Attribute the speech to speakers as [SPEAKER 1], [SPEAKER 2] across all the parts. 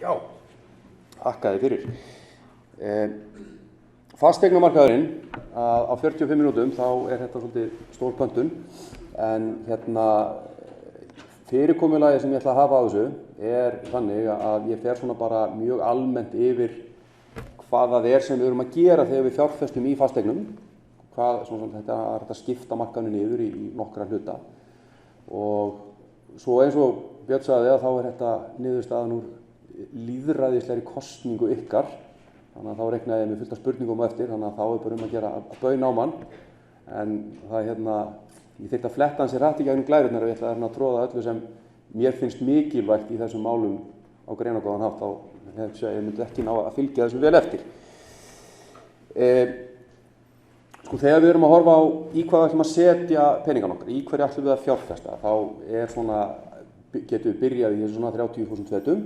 [SPEAKER 1] Já, þakkaði fyrir. Fasteignamarkaðurinn á 45 mínútum þá þetta svolítið stór pöntun en fyrirkomulagið sem ég ætla að hafa á þessu þannig að ég fer svona bara mjög almennt yfir hvað það sem við erum að gera þegar við fjárfestum í fasteignum. Þetta að skipta markaðinu niður í nokkra hluta og svo eins og Björn sagði að þá þetta niðurstaðan úr lýðræðislegri kosningu ykkar, þannig að þá reiknaði ég með fullt af spurningum á eftir, þannig að þá bara að gera að bauna á mann, en það ég þyrfti að fletta hans í rætt í gegnum glærurnar og ég ætla að tróða öllu sem mér finnst mikilvægt í þessum málum á greinargóðan hátt, þá ég myndi ekki ná að fylgja þessu vel eftir. Þegar við erum að horfa á í hvað við ætlum að setja peningan okkar, í hverju ætlum við að fjárfesta, þá getum við byrjað í þessu svona 30.000 fetum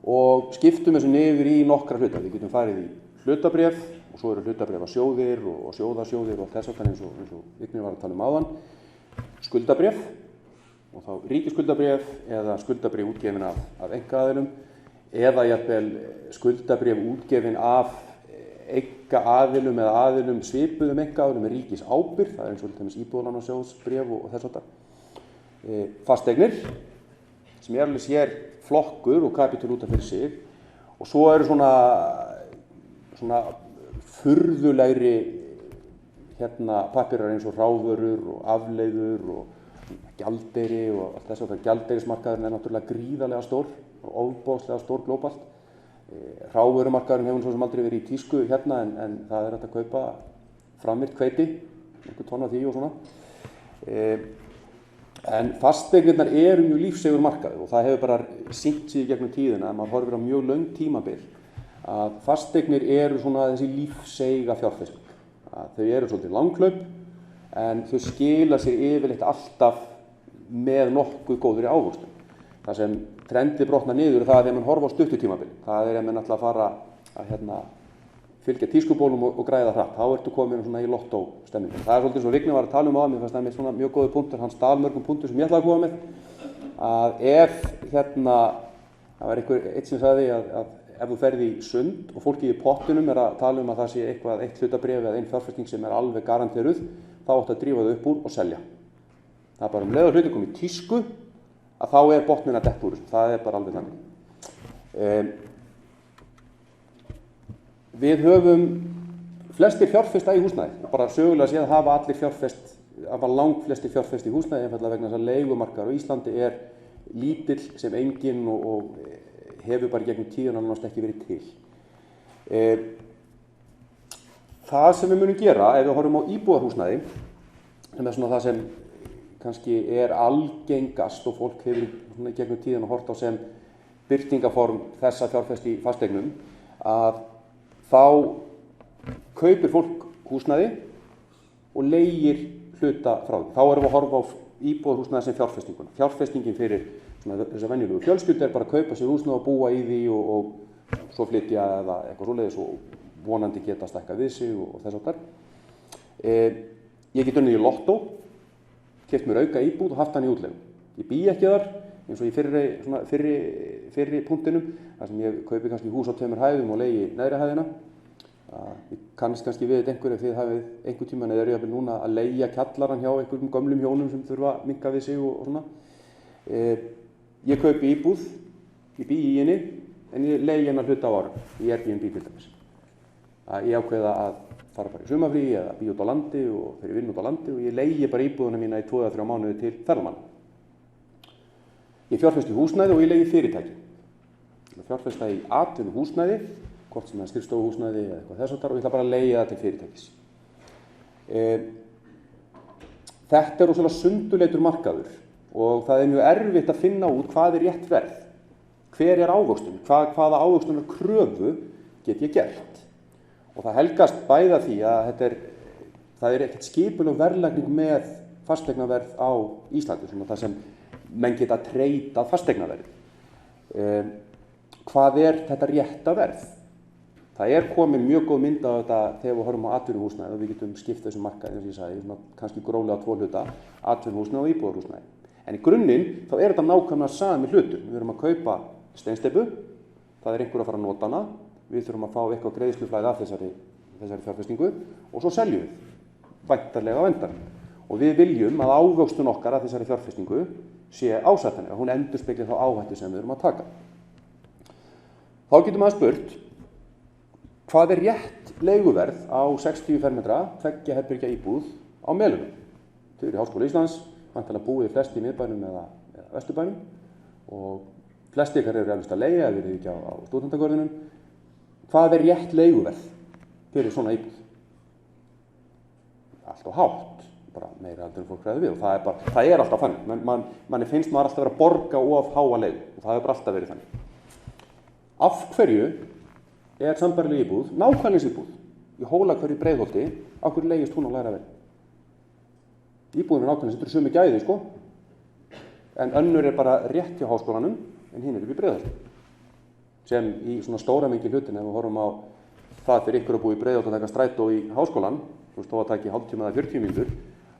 [SPEAKER 1] og skiptum þessu niður í nokkra hluta. Við getum farið í hlutabréf og svo eru hlutabréfasjóðir og sjóðasjóðir og þess aftan eins og Vignir var að tala um áðan. Skuldabréf og þá ríkisskuldabréf eða skuldabréf útgefin af einkaaðilum eða jafnvel skuldabréf útgefin af einkaaðilum eða aðilum svipuðum einkaaðilum með ríkisábyrgð, það eins og til dæmis íbúðalánasjóðsbréf og þess aftan. Fasteignir sem alveg sér flokkur og kapítál út af fyrir sig og svo eru svona furðulegri pappírar eins og ráðvörur og afleiður og gjaldeyri og allt þess að gjaldeyrismarkaðurinn náttúrulega gríðarlega stór og ofboðslega stór glóbalt. Hrávörumarkaðurinn hefur svo sem aldrei verið í tísku en það hægt að kaupa framvirkt hveiti, einhver tonn af því og svona. En fasteignirnar eru mjög lífsegur markaður og það hefur bara sýnt sig í gegnum tíðina að maður horfir á mjög löng tímabil að fasteignir eru svona þessi lífseiga fjárfesting. Þau eru svolítið langhlaup en þau skila sér yfirleitt alltaf með nokkuð góðri ávöxtun. Það sem trendið brotnar niður það þegar mann horfa á stuttutímabil. Það ef mann ætla að fara að fylgja tískubólum og græða hratt. Þá ertu komin svona í lottóstemningu. Það svolítið svo Vignir var að tala um á mér, fannst það með svona mjög góður punktur, hann stal mörgum punktur sem ég ætlaði að koma með. Að ef það var eitt sem sagði að ef þú ferð í sund og fólkið í pottunum að tala um að það sé eitt hlutabréf eða ein fjárfesting sem alveg garanteruð, þá áttu að drífa þau upp úr og selja. Það bara leið að hluti komið í tísku að þá botninn að detta úr þessu. Það bara alveg þannig. Við höfum flestir fjárfesta í húsnæði. Bara sögulega séð hafa langflestir fjárfest í húsnæði einfaldlega vegna þess að leigumarkaður á Íslandi lítill sem enginn og hefur bara gegnum tíðina nánast ekki verið til. Það sem við munum gera ef við horfum á íbúðarhúsnæði, sem svona það sem kannski algengast og fólk hefur gegnum tíðina hort á sem birtingaform þessa fjárfest í fasteignum, að þá kaupir fólk húsnæði og leigir hluta frá því. Þá erum við að horfa á íbúðarhúsnæði sem fjárfestinguna. Fjárfestingin fyrir þessa venjulegu fjölskyldu bara að kaupa sér húsnæði og búa í því og svo flytja eða eitthvað svoleiðis og vonandi geta stækkað við sig og þess háttar. Ég get unnið í lottó, keypt mér auka íbúð og haft hann í útleigu. Ég bý ekki þar eins og í fyrri punktinum, þar sem ég kaupi kannski hús á 2 hæðum og leigi neðri hæðina. Ég kannast kannski við einhverju þið hafið einhver tíma eða eru jafnvel núna að leigja kjallarann hjá einhverjum gömlum hjónum sem þurfa að minnka við sig og svona. Ég kaupi íbúð, ég bý í henni, en ég leigi hennar hluta á árum, í Airbnb til dæmis. Ég ákveða að fara bara í sumarfrí eða bý út á landi og fyrir vinn út á landi og ég leigi bara íbúðuna mína í 2-3 mánuði til ferðamanna. Ég fjárfesti í húsnæði og ég leigi fyrirtæki. Ég fjárfesta í atvinnuhúsnæði, hvort sem skrifstofuhúsnæði eða eitthvað þess háttar og ég ætla bara að leigja það til fyrirtækis. Þetta rosalega sundurleitur markaður og það mjög erfitt að finna út hvað rétt verð. Hver ávöxtun? Hvaða ávöxtunar kröfu get ég gert? Og það helgast bæða því að það ekkert skipuleg verðlagning með fasteignaverð á Íslandi, svona það sem menn geta treytað fasteignaverð. Hvað þetta rétta verð? Það komin mjög góð mynd á þetta þegar við horfum á atvinnuhúsnæði og við getum skipt þessum markaði, eins og ég sagði, kannski gróflega 2 hluta, atvinnuhúsnæði og íbúðarhúsnæði. En í grunninn þá þetta nákvæmlega sami hlutur. Við erum að kaupa steinsteypu, það einhver að fara að nota hana, við þurfum að fá eitthvað greiðsluflæði af þessari fjárfestingu og svo seljum við, væntanlega á endanum. Og við viljum að ávöxtun okkar af þessari fjárfestingu sé ásættanleg, að hún endurspegli þá áhættu sem við erum að taka. Þá getur maður spurt, hvað rétt leiguverð á 60 fermetra, 2 herbergja íbúð á Melunum? Þau eru í Háskóla Íslands, væntanlega búið flest í miðbænum eða vesturbænum og flest ykkar eru eflaust að leigja ef við erum ekki á stúdentagörðunum. Hvað rétt leiguverð fyrir svona íbúð? Allt of hátt, bara meira heldur en fólk ræður við og það er alltaf þannig. Manni finnst maður alltaf vera að borga of háa leigu og það hefur bara alltaf verið þannig. Af hverju er sambærileg íbúð, nákvæmnis íbúð, í Hólahverfi í Breiðholti, af hverju leigist hún á lægra verði? Íbúðin er nákvæmnis, þetta eru sömu gæði, sko, en önnur er bara rétt hjá háskólanum, en hinn er upp í Breiðholti. Sem í svona stóramingi hlutin, ef við horfum á það fyrir ykkur að búa í Breiðholti og taka strætó í háskólan, þú veist, þó að taka í hálftíma eða 40 mínútur,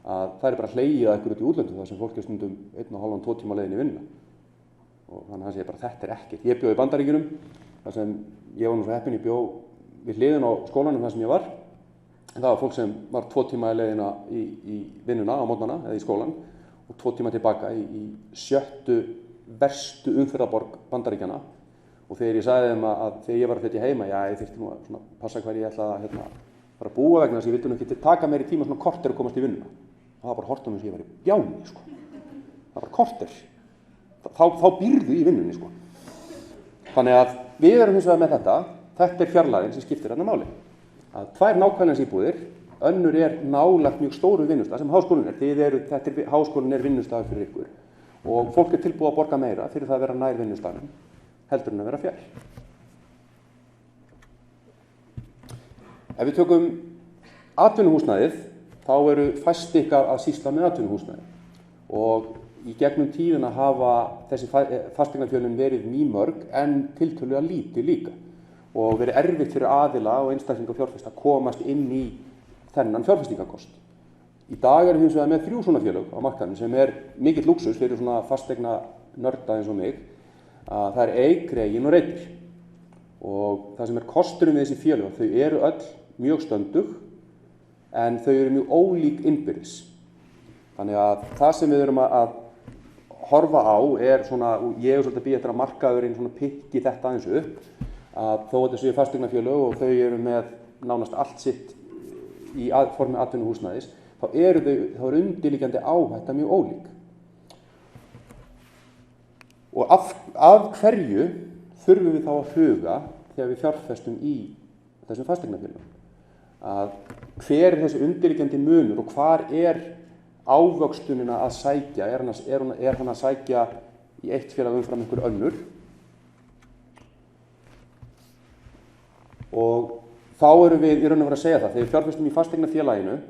[SPEAKER 1] að það er bara hlegið að ykkur út í útlöndum, þar sem fólk er stundum 1,5–2 tíma leiðin í vinnuna. Og þannig að hann segir bara, þetta er ekkert. Ég bjó í Bandaríkjunum, þar sem ég var nú svo heppinn, ég bjó við hliðin á skólanum þar sem ég var. En það var fólk sem var 2 tíma í leiðina í vinnuna á mótnana eða í skólan og 2 tíma tilbaka í 7. verstu umferðarborg Bandaríkjanna. Og þegar ég sagði þeim að þegar ég var að flytja heima, já, ég þyrfti nú að passa hver ég ætla að fara að búa vegna þess að ég vildi nú ekki taka meiri tíma svona korter að komast í vinnuna. Það var bara hortum eins og ég var í bjáni, sko. Það var bara korter. Þá býrðu í vinnunni, sko. Þannig að við erum hins vegar með þetta er fjarlægðin sem skiptir þarna máli. Að 2 nákvæmnis íbúðir, önnur er nálægt mjög stóru vinnustað sem háskólinn er. Háskólinn er vinnustaður fyrir ykkur og fólk er tilbúið að borga meira fyrir það að vera nær vinnustaðnum heldur en að vera fjær. Ef við tökum atvinnuhúsnæðið, þá eru fæst ykkar að sýsla með atvinnuhúsnæði og í gegnum tíðina hafa þessi fasteignafélögin verið mýmörg en tiltölulega lítið líka og verið erfitt fyrir aðila og einstaklinga og fjárfesta að komast inn í þennan fjárfestingakost. Í dag erum við hins vegar með 3 svona félög á markaðnum sem er mikill lúxus fyrir svona fasteigna nörda eins og mig. Að það er Eik, Regin og Reitir. Og það sem er kosturinn við þessi félög, þau eru öll mjög stöndug en þau eru mjög ólík innbyrðis. Þannig að það sem við erum að horfa á er svona, og ég er svolítið að býja eftir að markaðurinn svona pikki þetta aðeins upp, að þó að þessu fasteignafélög og þau eru með nánast allt sitt í formi atvinnuhúsnæðis, þá er undirliggjandi áhætta mjög ólík. Og af hverju þurfum við þá að huga þegar við fjárfestum í þessum fasteignafélögum? Að hver er þessi undirliggjandi munur og hvar er ávöxtunina að sækja? Er hann að sækja í eitt félag umfram einhver önnur? Og þá erum við í raun og veru að segja það, þegar við fjárfestum í fasteignafélaginu,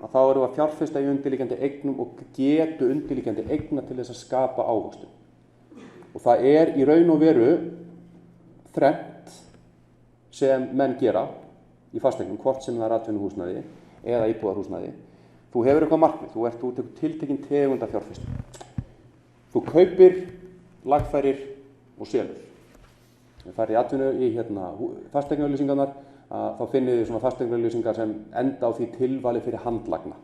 [SPEAKER 1] að þá erum við að fjárfesta í undirliggjandi eignum og getu undirliggjandi eigna til þess að skapa ávöxtun. Og það er í raun og veru þrennt sem menn gera í fasteignum, hvort sem það er atvinnuhúsnæði eða íbúðarhúsnæði. Þú hefur eitthvað markmið, þú tekur tiltekinn tegund af fjárfestum. Þú kaupir, lagfærir og selur. Við farið í fasteignaauglýsingarnar, þá finnið þið svona fasteignaauglýsingar sem enda á því tilvali fyrir handlagna.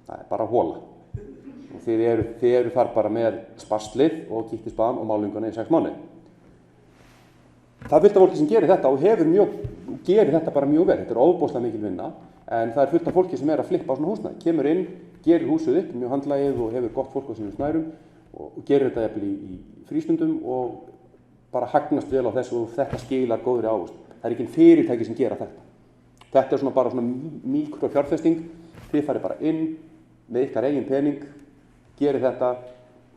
[SPEAKER 1] Það er bara hola. Og þið eru þar bara með spaslið og kíktisbaðan og málinguna í 6 mánuði. Það er fullt af fólki sem gerir þetta og gerir þetta bara mjög vel. Þetta er ofboðslega mikil vinna, en það er fullt af fólki sem er að flippa á svona húsnæði. Kemur inn, gerir húsið upp, mjög handlagið og hefur gott fólk á sínum snærum og gerir þetta jafnvel í frístundum og bara hagnast vel á þessu og þetta skilar góðri ávöxtun. Það er ekki fyrirtæki sem gera þetta. Þetta er bara mikrofjárfesting. Þið farið bara inn með ykkar eigin pening, gerir þetta,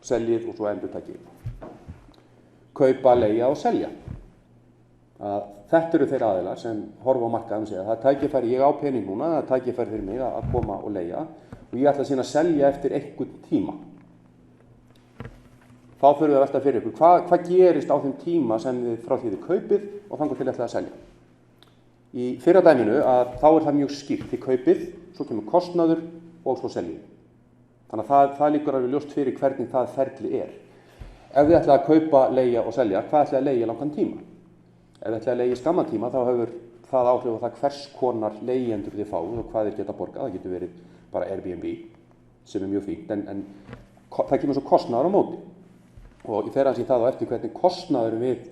[SPEAKER 1] seljið og svo endurtakið. Kaupa, leigja og selja. Þetta eru þeir aðilar sem horfa á markaðum og segja það er tækifæri, ég á pening núna, það er tækifæri fyrir mig að koma og leigja og ég ætla síðan að selja eftir einhvern tíma. Þá þurfum við að velta fyrir ykkur, hvað gerist á þeim tíma sem frá því þið kaupið og þangað til ætlaði að selja. Í fyrra dæminu þá er það mjög skýrt, þið kaupið, svo kemur kostnaður og svo seljið. Þannig að það liggur alveg ljóst fyrir hvernig það ferli er. Ef þið ætlaði að kaupa, leigja og selja, hvað ætlaði að leigja langan tíma? Ef þið ætlið að leigja í skamman tíma þá hefur það áhrif á það hvers konar leigjendur þið fáið og hvað þið geta borgað. Það getur verið bara Airbnb sem mjög fínt en það kemur svo kostnaður á móti. Og ég fer aðeins í það á eftir hvernig kostnaður við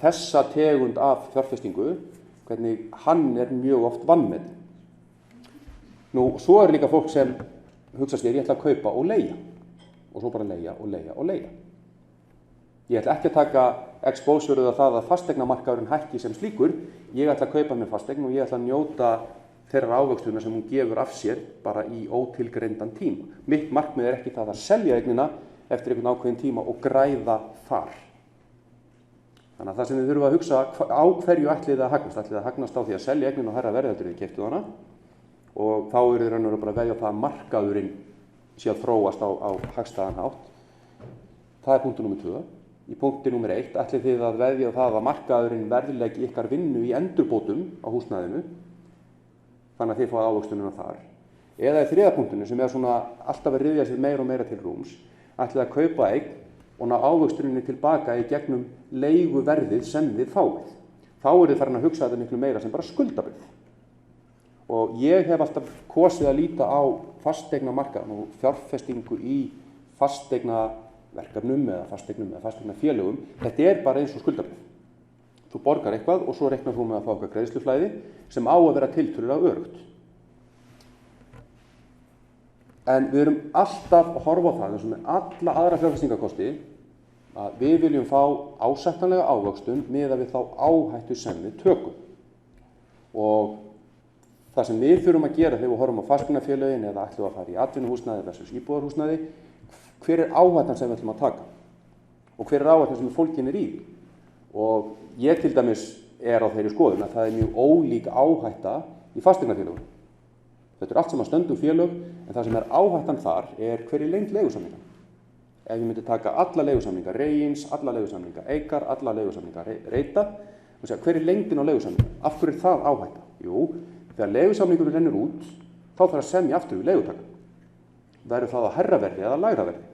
[SPEAKER 1] þessa tegund af fjárfestingu, hvernig hann mjög oft vanmetinn. Nú, svo líka fólk sem hugsa sér, ég ætla að kaupa og leigja. Og svo bara leigja og leigja og leigja. Ég ætla ekki að taka exposure á það að fasteignamarkaðurinn hækki sem slíkur. Ég ætla að kaupa mér fasteign og ég ætla að njóta þeirra ávöxtunar sem hún gefur af sér bara í ótilgreindan tíma. Mitt markmið ekki það að selja eignina eftir einhvern ákveðin tíma og græða þar. Þannig að það sem þið þurfum að hugsa á hverju ætlið það að hagnast. Ætlið það að hagnast á því að selja eignina og hærra verði heldur þið keyptuð hana og þá þið raunverulega bara að veðja á það að markaðurinn sé að þróast á hagstæðan hátt. Það punktur númer 2. Í punkti númer 1 ætlið þið að veðja á það að markaðurinn verðlegi ykkar vinnu í endurbótum á húsnæðinu þannig að þið fáið ávöxtunina þar. Eða í 3. punktinu sem svona alltaf að ryðja sér meira og meira til rúms, ætlið að kaupa eign og ná ávöxtuninni tilbaka í gegnum leiguverðið sem þið fáið. Þá þið farin að hugsa þetta miklu meira sem bara skuldabréf. Og ég hef alltaf kosið að líta á fasteignamarkaðinn og fjárfestingu í fasteignaverkefnum eða fasteignafélögum. Þetta bara eins og skuldabréf. Þú borgar eitthvað og svo reiknar þú með að fá eitthvað greiðsluflæði sem á að vera tiltölulega öruggt. En við erum alltaf að horfa á það eins og með alla aðra fjárfestingarkosti að við viljum fá ásættanlega ávöxtun miðað við þá áhættu sem við tökum. Og það sem við þurfum að gera þegar við horfum á fasteignafélögin eða ætlum að fara í atvinnuhúsnæði versus íbúðarhúsnæði, hver áhættan sem við ætlum að taka og hver áhættan sem fólkin í. Og ég til dæmis á þeirri skoðun að það mjög ólík áhætta í fasteignafélögum. Þetta allt saman stöndug félög en það sem áhættan þar hver lengd leigusamninga. Ef ég myndi taka alla leigusamninga Reyins, alla leigusamninga Eikar, alla leigusamninga Reita og segja hver lengdin á leigusamninga, af hverju það áhætta? Jú, þegar leigusamningurinn rennur út, þá þarf að semja aftur við leigutakann. Verður það að hærra verði eða lægra verði?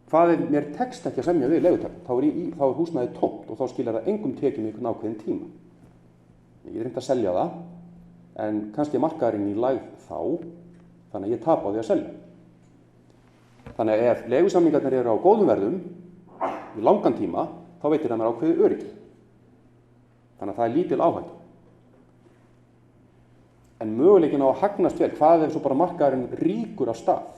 [SPEAKER 1] Hvað mér tekst ekki að semja við leigutakann? Þá húsnæðið tómt og þá skilar það engum tekjum í einhvern ákveðin tíma. Ég reyndi að selja það, en kannski markaðurinn í lægð þá, þannig að ég tapa á því að selja. Þannig að ef leigusamningarnir eru á góðum verðum, í langan tíma, þá veitir það mér ákveðið öryggi. Þannig að það lítil áhætta. En möguleikin á að hagnast vel, hvað ef svo bara markaðurinn ríkur af stað?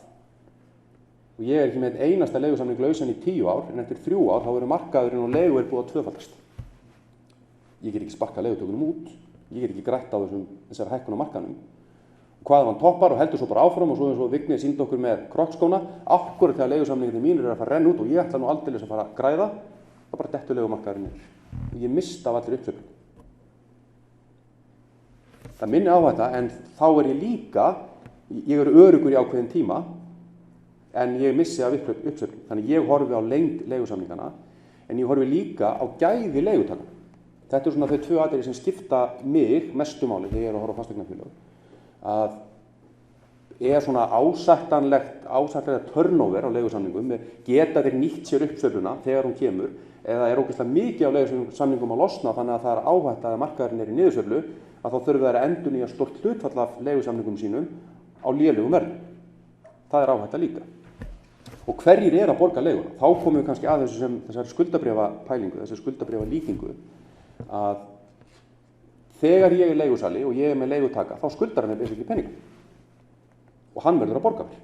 [SPEAKER 1] Og ég ekki með einasta leigusamning lausan í 10 ár, en eftir 3 ár þá verður markaðurinn og leigu búið að tvöfaldast. Ég get ekki sparkað leigutökunum út, ég get ekki grætt á þessari hækkun á markaðnum. Hvað ef hann toppar og heldur svo bara áfram og svo eins og Vignir sýndi okkur með krokkskóna, akkurat þegar leigusamningarnir mínir að fara að renna út og ég ætla nú aldeilis að fara að græða, þá bara dettur leigumarkaðurinn niður. Og ég mista af allir uppsveiflunni. Það minni áhætta, en þá ég líka, ég öruggur í ákveðin tíma, en ég missi af uppsveiflunni. Þannig ég horfi á lengd leigusamningana, en ég horfi líka á gæði leigutakana. Þetta svona þau 2 atriði sem skipta mig mestu máli þegar ég að horfa á fasteignafélög. Að svona ásættanlegt turnover á leigusamningum, geta þeir nýtt sér uppsveifluna þegar hún kemur, eða ógeðslega mikið á leigusamningum að losna þannig að það áhætta að markaðurinn í niðursveiflu, að þá þurfum þeir að endurnýja stórt hlutfall af leigusamningum sínum á lélegum verðum. Það áhætta líka. Og hverjir að borga leiguna? Þá komum við kannski að þessari skuldabréfapælingu, þessari skuldabréfalíkingu, að þegar ég leigusali og ég með leigutaka, þá skuldar hann ekki peningum. Og hann verður að borga mér.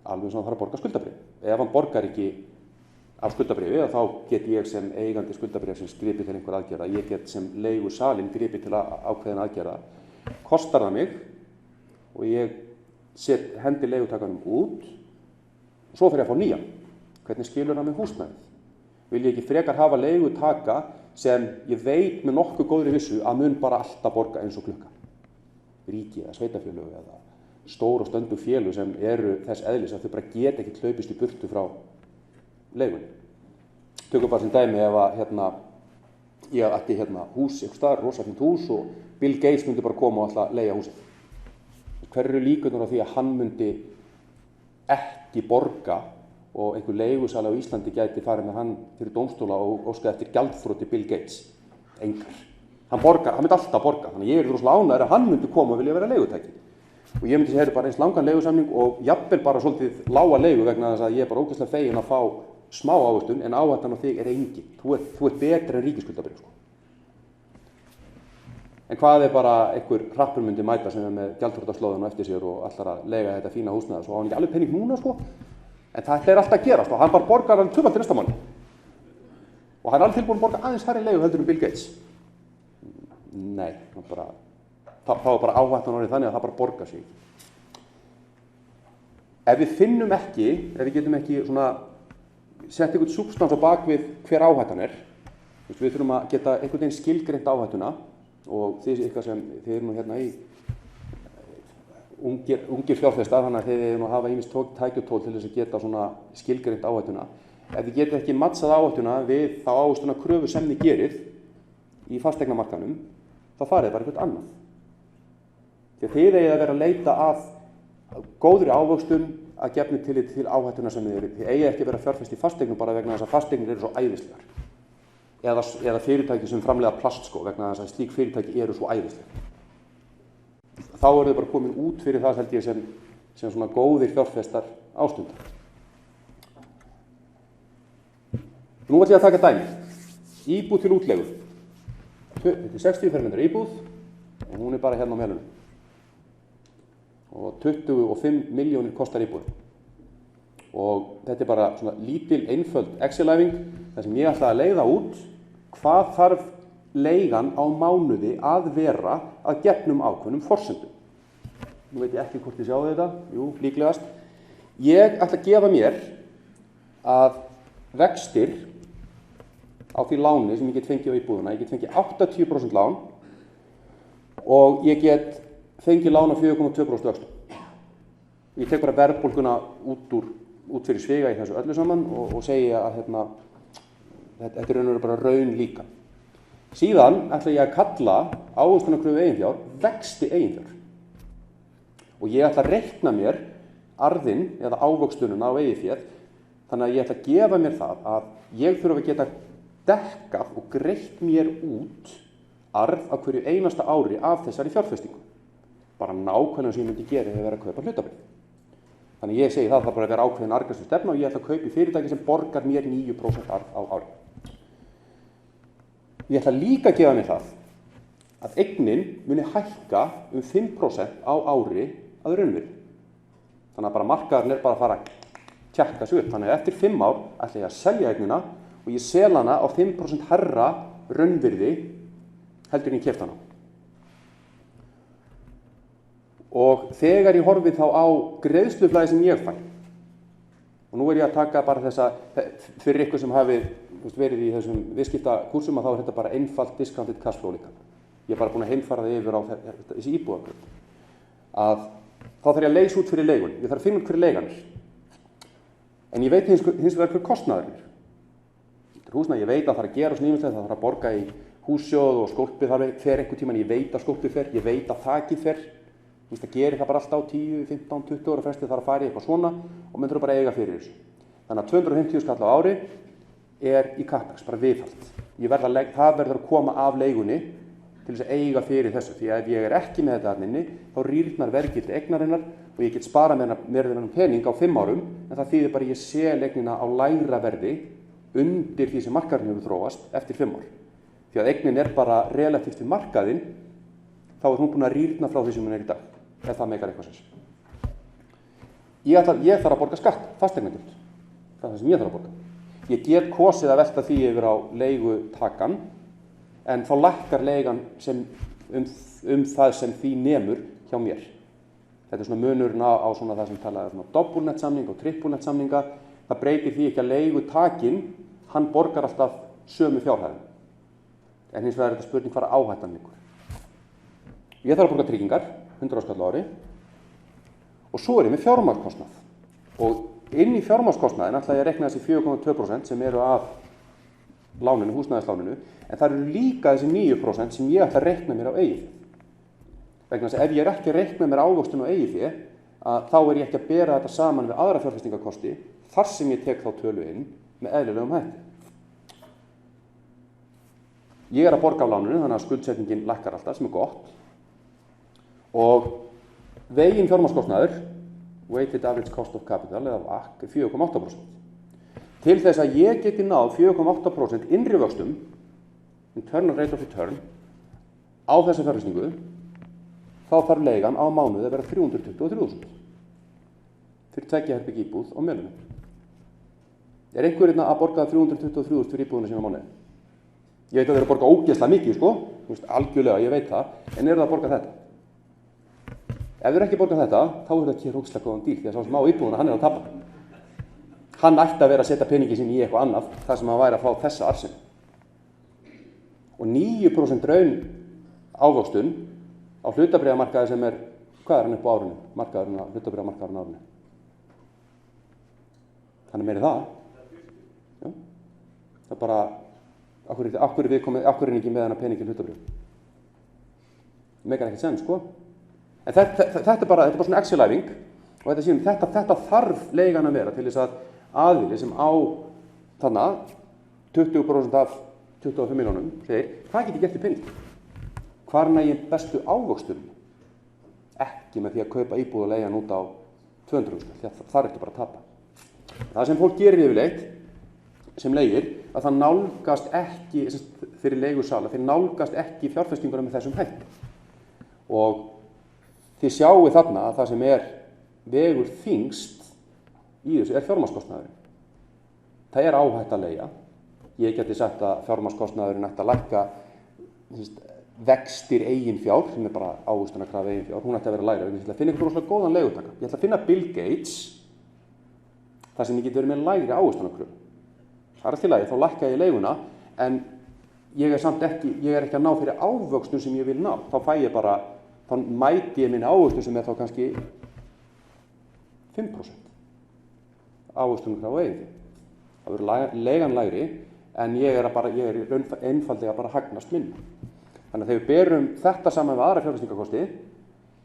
[SPEAKER 1] Alveg eins og hann þarf að borga skuldabréf. Ef hann borgar ekki af skuldabréfi, þá get ég sem eigandi skuldabréfsins gripið til einhver aðgerða, ég get sem leigusalinn gripið til ákveðin aðgerða. Kostar það mig og ég hendi leigutakanum út og svo fer ég að fá nýjan. Hvernig skilur hann með húsnæðið? Vil ég ekki frekar hafa leigutaka sem ég veit með nokkuð góðri vissu að mun bara alltaf borga eins og klukka. Ríki eða sveitafélög eða stór og stöndu félög sem eru þess eðlis að þau bara geta ekki hlaupist í burtu frá leigunni. Tökum bara sem dæmi ef að ég ætti hús einhvers staðar, rosa fínt hús og Bill Gates myndi bara koma og alltaf leigja húsið. Hver eru líkurnar á því að hann myndi ekki borga og einhver leigusali á Íslandi gæti farið með hann fyrir dómstóla og óskað eftir gjaldþroti Bill Gates. Engar. Hann myndi alltaf borga, þannig að ég rosalega ánægður að hann myndi koma og vilja vera leigutæki. Og ég myndi segja bara eins langan leigusamning og jafnvel bara svolítið lága leigu vegna þess að ég bara ógeðslega feginn að fá smá ávöxtun en áhættan á þig engin. Þú ert betri en ríkisskuldabréf, sko. En hvað bara einhver hrappur myndi mæta sem með gjaldþrotaslóðinu eftir sér og ætlar að leiga þetta fína húsnæði, svo á hann ekki alveg pening núna, sko. En þetta alltaf að gerast og hann bara borgar hann tvöfalt til næsta mánuð. Og hann alveg tilbúinn að borga aðeins hærri leigu heldur Bill Gates. Nei, þá bara áhættan orðið þannig að það bara borgar sig. Ef við finnum ekki, ef við getum ekki sett einhvern substans á bakvið hver áhættan við þurfum að geta einhvern veginn skilgreint áhættuna og þið eru nú hérna í ungir fjárfestar, þannig að þið eru nú að hafa ýmis tækjutól til þess að geta skilgreint áhættuna. Ef þið getur ekki mattsað áhættuna við þá ávöxtuna kröfu sem þið gerið í fasteignamarkaðnum, þá farið bara eitthvað annað. Því að þið eigið að vera að leita að góðri ávöxtun að gefnu tillit til áhættuna sem þið eru. Þið eigið ekki að vera fjárfest í fasteignum bara vegna þess að fasteignir eru svo æðislegar. Eða fyrirtæki sem framleiða plast, sko, vegna þess að slík fyrirtæki eru svo æðisleg. Þá eru þau bara komin út fyrir það, held ég, sem svona góðir fjárfestar ástundar. Nú ætlum ég að taka dæmi. Íbúð til útleigu. Þetta er 60 fermetra íbúð og hún bara hérna á Melunum. Og 25 milljónir kostar íbúðin. Og þetta er bara svona lítil, einföld Excel-æfing þar sem ég ætla að leiða út hvað þarf leigan á mánuði að vera að gefnum ákveðnum forsendum. Nú veit ég ekki hvort þið sjáðu þetta, jú, líklegast. Ég ætla að gefa mér að vextir á því láni sem ég get fengið á íbúðuna, ég get fengið 80% lán og ég get fengið lán á 4,2% vöxtum. Ég tek bara verðbólguna út fyrir sviga í þessu öllu saman og segi að þetta er raun og bara raun líka. Síðan ætla ég að kalla ávöxtunarkröfu eiginfjár vexti eiginfjár. Og ég ætla að reikna mér arðinn eða ávöxtununa á eiginfjár, þannig að ég ætla að gefa mér það að ég þurfa að geta dekkað og greitt mér út arð á hverju einasta ári af þessari fjárfestingu. Bara nákvæmlega sem ég myndi gera ef ég verið að kaupa hlutabréf. Þannig ég segi það bara að vera ákveðin arðgreiðslu stefna og ég ætla að kaupa í fyrirtæki sem borgar mér 9% arð á ári. Ég ætla líka að gefa mér það að eignin muni hækka 5% á ári að raunvirði. Þannig að bara markaðurinn bara að fara að tjekka sig upp. Þannig að eftir 5 ár ætla ég að selja eignina og ég sel hana á 5% hærra raunvirði heldur en ég keypti hana. Og þegar ég horfi þá á greiðsluflæði sem ég fæ, og nú ég að taka bara þessa, fyrir ykkur sem hafi verið í þessum viðskiptakúrsum, að þá er þetta bara einfalt discounted cash flow líka. Ég bara búin að heimfara það yfir á þessi íbúðarkaup. Að þá þarf ég að leysa út fyrir leigun. Ég þarf að finna út hverju leigan er. En ég veit hins vegar hver kostnaðurinn er. Þetta er húsnæði, ég veit að það þarf að gera snýmislega, það þarf að borga í hússjóð og skólpið þarf fer einhvern tímann, ég veit að skólpið fer, ég veit að þakið fer. Það gerir það bara alltaf á 10, 15, 20 ára fresti þarf að fara í eitthvað svona og menn þurfa bara að eiga fyrir þessu. Þannig að 250 skall á ári er í capex, bara viðhald. Það verður að koma af leigunni til þess að eiga fyrir þessu. Því að ef ég er ekki með þetta inni, þá rýrnar verðgildi eignarinnar og ég get sparað mér þennan pening á 5 árum, en það þýðir bara að ég sel eignina á lægra verði undir því sem markaðurinn hefur þróast eftir 5 ár. Því að eignin er bara relatíft við markaðinn, þá er hún búin að rýrna frá því sem hún er í dag. Ef það meikar eitthvað sens. Ég þarf að borga skatt, fasteignagjöld. Það er það sem ég þarf að borga. Ég get kosið að velta því yfir á leigutakann, en þá lækkar leigan það sem því nemur hjá mér. Þetta er svona munurinn á svona það sem talað um doppelnettsamninga og trippelnettsamninga. Það breytir því ekki að leigutakinn, hann borgar alltaf sömu fjárhæðin. En hins vegar er þetta spurning hvar áhættan liggur. Ég þarf að borga tryggingar, 100 skall á ári, og svo er ég með fjármagnskostnað. Og inn í fjármagnskostnaðin ætla ég að reikna þessi 4,2% sem eru af láninu, húsnæðisláninu, en það eru líka þessi 9% sem ég ætla að reikna mér á eigið fé. Vegna þess að ef ég er ekki að reikna mér ávöxtun á eigið fé, þá er ég ekki að bera þetta saman við aðra fjárfestingarkosti, þar sem ég tek þá tölu inn með eðlilegum hætti. Ég að borga af láninu, þannig að skuldsetningin lækkar alltaf, sem gott. Og veginn fjármagnskostnaður, weighted average cost of capital, eða VAC, 4,8%. Til þess að ég geti náð 4,8% innri vöxtum, internal rate of return, á þessa fjárfestingu, þá þarf leigan á mánuði að vera 323.000 fyrir 2 herbergja íbúð á Melunum. Er einhverjum að borga 323.000 fyrir íbúðuna sína á mánuði? Ég veit að þeir eru að borga ógeðslega mikið, sko, algjörlega, ég veit það, en eru það að borga þetta? Ef þeir ekki borga þetta, þá er það ekki ógeðslega góðan díl, því að sá sem á íbúðuna, hann er að tapa. Hann ætti að vera að setja peningi sín í eitthvað annað, þar sem hann væri að fá þessa arðsemi. Og 9% raun ávöxtun á hlutabréfamarkaði sem er, hvað er hann upp á árinu? Markaðurinn á hlutabréfamarkaðurinn á árinu. Þannig meiri það. Já. Það er bara, akkur er ekki með hann að peningi hlutabréf. Megar ekkert senn, sko. En þetta er bara svona Excel-æfing og þetta þarf leigan að vera til þess að aðili sem á þannig 20% af 25 milljónum segir, hvað get ég gert í pening? Hvar næ ég bestu ávöxtun? Ekki með því að kaupa íbúð og leigja hann út á 200.000, því að það er ekki bara að tapa. Það sem fólk gerir yfirleitt, sem leigir, að það nálgast ekki, fyrir leigusala, þeir nálgast ekki fjárfestinguna með þessum hætti. Og þið sjáu þarna að það sem er vegur þyngst í þessu er fjármagnskostnaðurinn. Það er áhætt að leigja. Ég geti sagt að fjármagnskostnaðurinn ætti að lækka vextir eigin fjár, sem er bara ávöxtunarkrafa eigin fjár, hún ætti að vera lægra. Ég ætla að finna einhvern rosalega góðan leigutaka. Ég ætla að finna Bill Gates, þar sem ég geti verið með lægri ávöxtunarkröfu. Það er allt í lagi, þá lækka ég leiguna, en ég er ekki að ná fyrir ávöxtun sem ég vil ná. Þá mæti ég minni ávöxtun sem er þá kannski 5%. Ávöxtunarkrafa eigin fjár. Það verður leigan lægri, en ég er einfaldlega bara að hagnast minna. Þannig að þegar við berum þetta saman við aðra fjárfestingarkosti,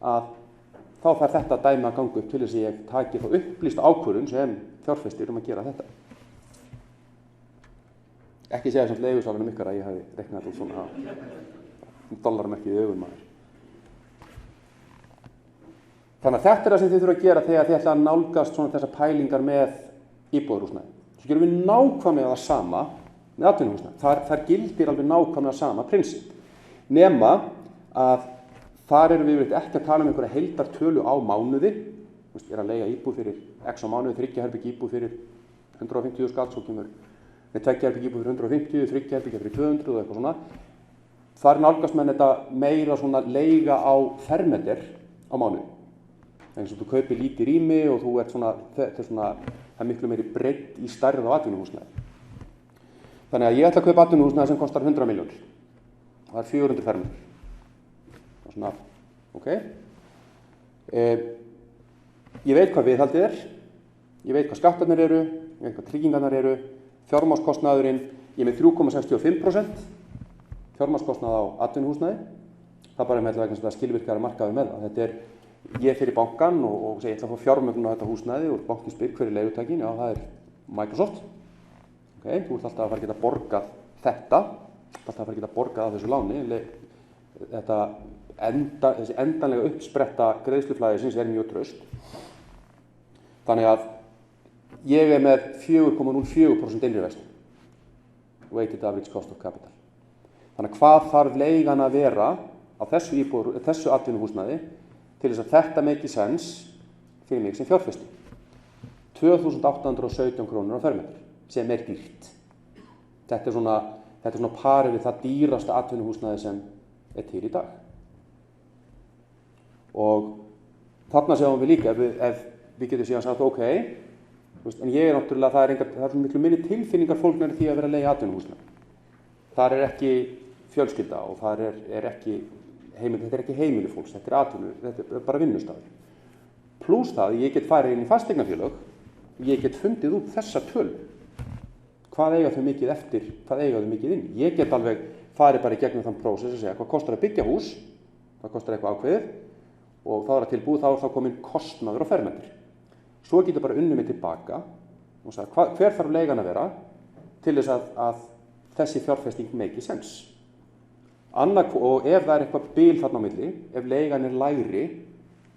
[SPEAKER 1] að þá fær þetta dæmi að ganga upp til þess að ég taki þá upplýst ákvörðun sem fjárfestir að gera þetta. Ekki segja samt leigusalunum ykkar að ég hafi reiknað þetta út svona dollarmerkið í augum maður. Þannig að þetta er það sem þið þurfa að gera þegar þið ætla að nálgast svona þessar pælingar með íbúðarhúsnæði. Svo gerum við nákvæmlega það sama með atvinnuhúsnæði. Þar gildir alveg nákvæmlega sama prinsip. Nema að þar erum við ekki að tala um einhverja heildartölu á mánuði. Ég er að leigja íbúð fyrir x á mánuði, 3 herbergja íbúð fyrir 150 skatt, svo kemur 2 herbergja íbúð fyrir 150, 3 herbergja fyrir 200 og eitthvað svona. Þar nálgast menn þetta meira svona leiga á fermeter á mánuði. Eins og þú kaupir lítið rými og þú ert svona, það er miklu meiri breidd í stærð á atvinnuhúsnæði. Þannig að ég ætla að kaupa atvinnuhúsnæði sem kostar 100 milljónir. Það er 400 fermeter. Það er svona, ok. Ég veit hvað viðhaldið er, ég veit hvað skattarnir eru, ég veit hvað tryggingarnar eru, fjármagnskostnaðurinn, ég er með 3,65% fjármagnskostnað á atvinnuhúsnæði. Það er bara með vegna þess að skilvirkara markaður með það. Þetta er, ég fer í bankann og segi ég ætla að fá fjármögnun á þetta húsnæði og bankinn spyr hver er leigutækin, já það er Microsoft. Ok, þú ert alltaf að fara að geta borgað þetta, alltaf að fara að geta borgað á þessu láni. Þessi endanlega uppspretta greiðsluflæðisins er mjög traust. Þannig að ég er með 4,04% innri vexti, weighted average cost of capital. Þannig að hvað þarf leigan að vera á þessu atvinnuhúsnæði til þess að þetta make sense fyrir mig sem fjárfesti. 2.817 krónur á fermeter, sem er dýrt. Þetta er svona parið við það dýrasta atvinnuhúsnæði sem er til í dag. Og þarna sjáum við líka, ef við getum síðan sagt, ok, en ég er náttúrulega, það er miklu minni tilfinningar fólknar því að vera að leigja atvinnuhúsnæði. Þar er ekki fjölskylda og þar er ekki þetta er ekki heimili fólks, þetta er atvinnu, þetta er bara vinnustaður. Plús það, ég get farið inn í fasteignafélög, ég get fundið út þessa tölu. Hvað eiga þau mikið eftir, hvað eiga þau mikið inn? Ég get alveg farið bara í gegnum þann prósess að segja hvað kostar að byggja hús, hvað kostar eitthvað ákveðið og þá er það tilbúið, þá er það komin kostnaður á fermeter. Svo getur bara unnið mig tilbaka og sagði hver þarf leigan að vera til þess að þessi fjárfesting make sense. Og ef það eitthvað bil þarna á milli, ef leigan lægri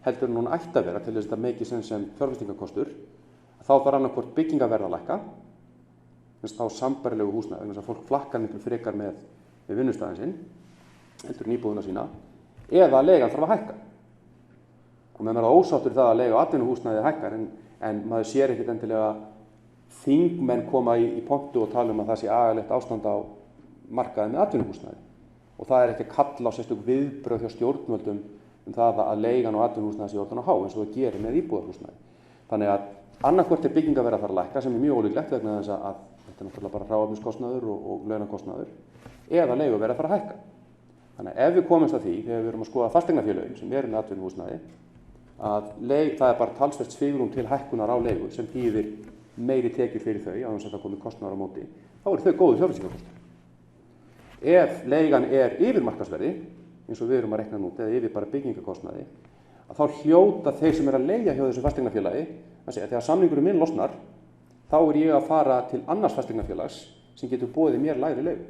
[SPEAKER 1] heldur en hún ætti að vera til þess að þetta make sense sem fjárfestingakostur, þá þarf annarkvort byggingaverð að lækka, þá sambærilegu húsnæði, vegna þess að fólk flakkar miklu frekar með vinnustæðin sinn, heldur en íbúðuna sína, eða leigan þarf að hækka. Og með maður ósáttur það að leiga á atvinnuhúsnæði hækkar, en maður sér ekkert endilega þingmenn koma í pontu og tala að það sé agalegt ástand á markaði með atvinnuhúsnæði. Og það ekki að kalla á sérstök viðbrögð hjá stjórnvöldum það að leigan og atvinnuhúsnæði sé orðin á há, eins og það gerir með íbúðarhúsnæði. Þannig að annarkvort byggingaverð að fara að lækka, sem mjög ólíklegt vegna þess að þetta náttúrulega bara hráefniskostnaður og launakostnaður, eða leiguverð að fara að hækka. Þannig að ef við komumst að því, þegar við erum að skoða fasteignafélögin sem eru með atvinnuhúsnæði, að það bara talsvert svigrúm til hækkunar á leigu sem þýðir meiri tekjur fyrir þau, á þess að það komi kostnaður á móti, þá eru þau góðu fjárfestingarkostur. Ef leigan yfir markaðsverði, eins og við erum að reikna nút, eða yfir bara byggingakostnaði, að þá hljóta þeir sem að leigja hjá þessu fasteignafélagi að segja, þegar samningurinn minn losnar, þá ég að fara til annars fasteignafélags sem getur boðið mér lægri leigu.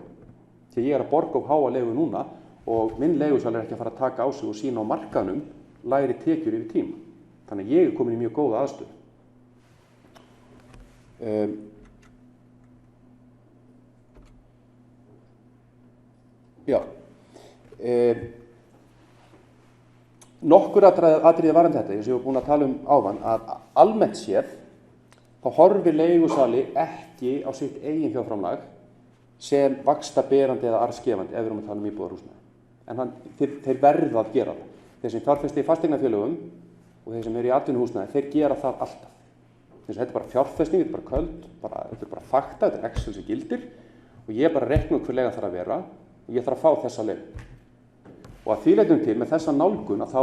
[SPEAKER 1] Því ég að borga upp háa leigu núna og minn leigusal ekki að fara að taka á sig og sína á markaðnum lægri tekjur yfir tíma. Þannig að ég komin í mjög góða aðstöðu. Nokkur atriði varðandi þetta, eins og ég var búinn að tala áðan, að almennt séð þá horfir leigusali ekki á sitt eigin fjárframlag sem vaxtaberandi eða arðsgefandi ef við erum að tala íbúðarhúsnæði. En þeir verða að gera það. Þeir sem fjárfesti í fasteignafélögum og þeir sem eru í atvinnuhúsnæði, þeir gera það alltaf. Þetta er bara fjárfesting, þetta er bara köld, þetta er bara fakta, þetta er Excel sem gildir og ég bara reikna hver leigan þarf að vera og ég þarf að fá þessa leigu. Og að því leytum til með þessa nálgun að þá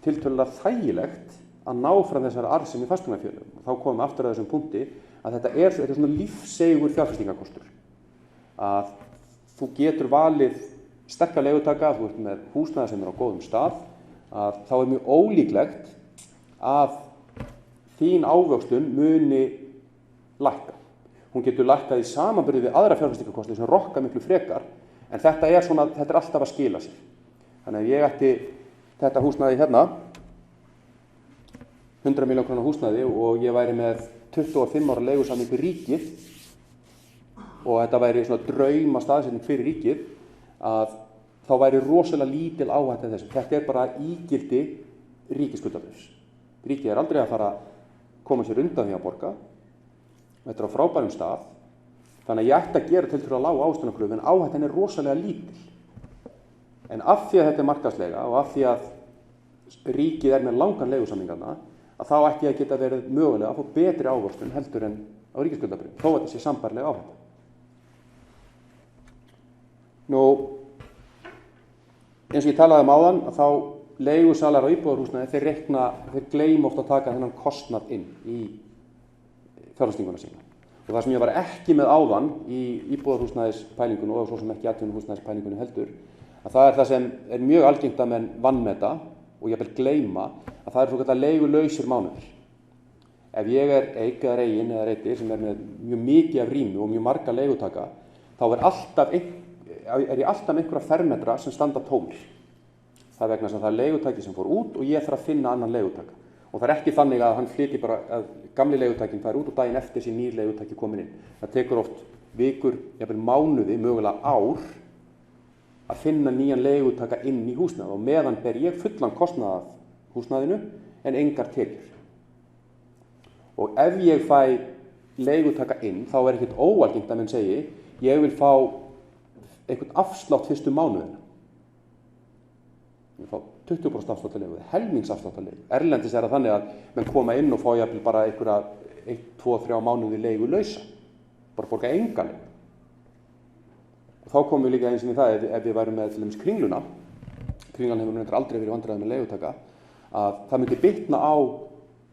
[SPEAKER 1] tiltölulega þægilegt að ná fram þessari arðsemi í fasteignafélögum. Og þá komum við aftur að þessum punkti að þetta er svona lífseigur fjárfestingarkostur. Að þú getur valið sterka leigutaka, þú ert með húsnæði sem á góðum stað, að þá mjög ólíklegt að þín ávöxtun muni lækka. Hún getur lækkað í samanburði við aðra fjárfestingarkosti sem rokka miklu frekar, en þetta er alltaf að skila sér. Þannig að ég ætti þetta húsnæði hérna, 100 milljón króna húsnæði og ég væri með 25 ára leigusamning fyrir ríkið og þetta væri svona drauma staðsetning fyrir ríkið, að þá væri rosalega lítil áhætta þessu. Þetta bara ígildi ríkisskuldabréfs. Ríkið aldrei að fara að koma sér undan því að borga. Þetta á frábærum stað. Þannig að ég ætti að gera tiltölulega lág ávöxtunarkröfu, en áhættan rosalega lítil. En af því að þetta markaðsleiga og af því að ríkið með langan leigusamningarna, að þá ætti ég að geta verið mögulega að fá betri ávöxtun heldur en á ríkisskuldabréfum, þó að þetta sé sambærileg áhætta. Eins og ég talaði áðan, að þá leigusalar á íbúðarhúsnæði, þeir gleyma oft að taka þennan kostnað inn í fjárfestinguna sína. Og það sem ég var ekki með áðan í íbúðarhúsnæðispælingunni og svo sem ekki atvinnuhúsnæðispælingunni heldur, að það sem mjög algengt að menn vanmeta og jafnvel gleyma, að það svokallaðir leigulausir mánuðir. Ef ég eik eða eigin eða reitir sem með mjög mikið af rými og mjög marga leigutaka, þá ég alltaf með einhverja fermetra sem standa tómir. Það er vegna þess að það leigutaki sem fór út og ég þarf að finna annan leigutaka. Og það er ekki þannig að hann flytji bara að gamli leigutakin fær út og daginn eftir sé nýr leigutaki komin inn. Það tekur oft vikur, jafnvel mánuði, mögulega ár að finna nýjan leigutaka inn í húsnæði og meðan ber ég fullan kostnað af húsnæðinu en engar tekjur. Og ef ég fæ leigutaka inn, þá ekkert óalgengt að menn segi ég vil fá einhvern afslátt fyrstu mánuðina. Ég vil fá 20% afslátt af leigu, helmingsafslátt af leigu. Erlendis það þannig að menn koma inn og fá jafnvel bara einhverja 1, 2, 3 mánuði leigu lausa. Bara borga enga leigu. Og þá komum við líka eins og í það ef við værum með til dæmis Kringluna. Kringlan hefur aldrei verið vandræði með leigutaka, að það myndi bitna á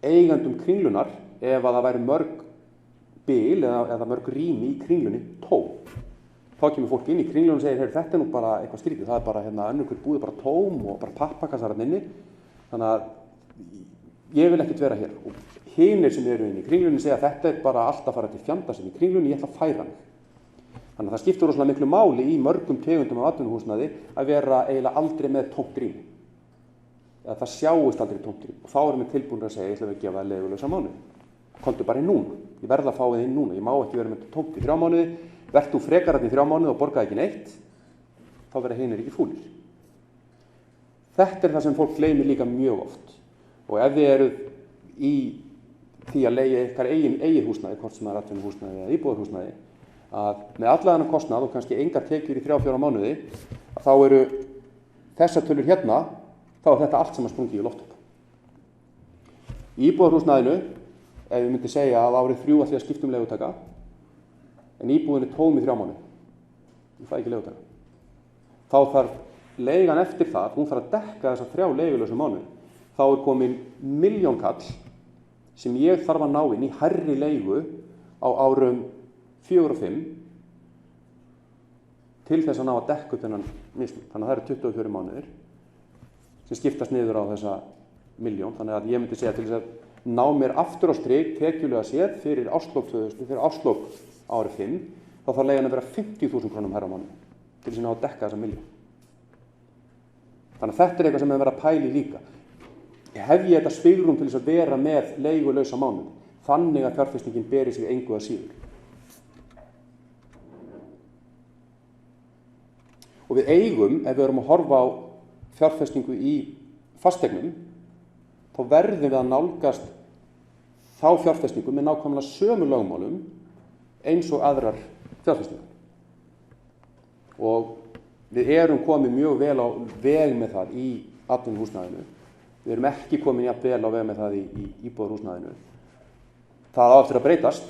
[SPEAKER 1] eigandum Kringlunar ef að það væri mörg bil eða mörg rými í Kringlunni tóm. Þá kemur fólk inn í Kringlunni og segir, þetta nú bara eitthvað skrítið, það bara önnur hver búið bara tóm og bara pappakassar inni. Þannig að ég vil ekkert vera hér. Og hinir sem eru inn í Kringlunni segja að þetta bara allt að fara til fjandans inn í Kringlunni, ég ætla að færa mig. Þannig að það skiptir rosalega miklu máli í mörgum tegundum af atvinnuhúsnæði að vera eiginlega aldrei með tómt rými. Eða það sjáist aldrei tómt rými. Og þá erum við tilbúinir að segja, ég ætla að gefa leigulausa mánuði. Komdu bara inn núna. Ég verð að fá þig inn núna. Ég má ekki vera með tómt í 3 mánuði. Verð þú frekar þarna í 3 mánuði og borgaði ekki neitt, þá verða hinir ekki fúlir. Þetta það sem fólk gleymir líka mjög oft. Og ef þið eruð í því að leigja ykkar eigið húsnæði, hvort sem það atvinnuhúsnæði eða íbúðarhúsnæði, að með alla þennan kostnað og kannski engar tekjur í 3-4 mánuði, þá eru þessar tölur hérna, þá þetta allt saman sprungið í loft upp. Í íbúðarhúsnæðinu, ef við myndum segja að árið 3 ætli að skipta leigutaka, en íbúðin tóm í 3 mánuði, ég fæ ekki leigutaka. Þá þarf leigan eftir það, hún þarf að dekka þessar 3 leigulausu mánuði. Þá komin 1 milljón kall sem ég þarf að ná inn í hærri leigu á árum 4 og 5 til þess að ná að dekka þennan mismun. Þannig að það eru 24 mánuðir sem skiptast niður á þessa 1 milljón. Þannig að ég myndi segja til þess að ná mér aftur á strik tekjulega séð fyrir árslok árið 5, þá þarf leigan að vera 50.000 krónum hærra á mánuði til þess að ná að dekka þessa 1 milljón. Þannig að þetta eitthvað sem við verðum að pæla í líka. Hef ég þetta svigrúm til þess að vera með leigulausa mánuði, þannig að fjárfestingin beri sig engu að síður. Og við eigum, ef við erum að horfa á fjárfestingu í fasteignum, þá verðum við að nálgast þá fjárfestingu með nákvæmlega sömu lögmálum eins og aðrar fjárfestingar. Og við erum komið mjög vel á veg með það í atvinnuhúsnæðinu. Við erum ekki komin jafn vel á veg með það í íbúðarhúsnæðinu. Það á eftir að breytast.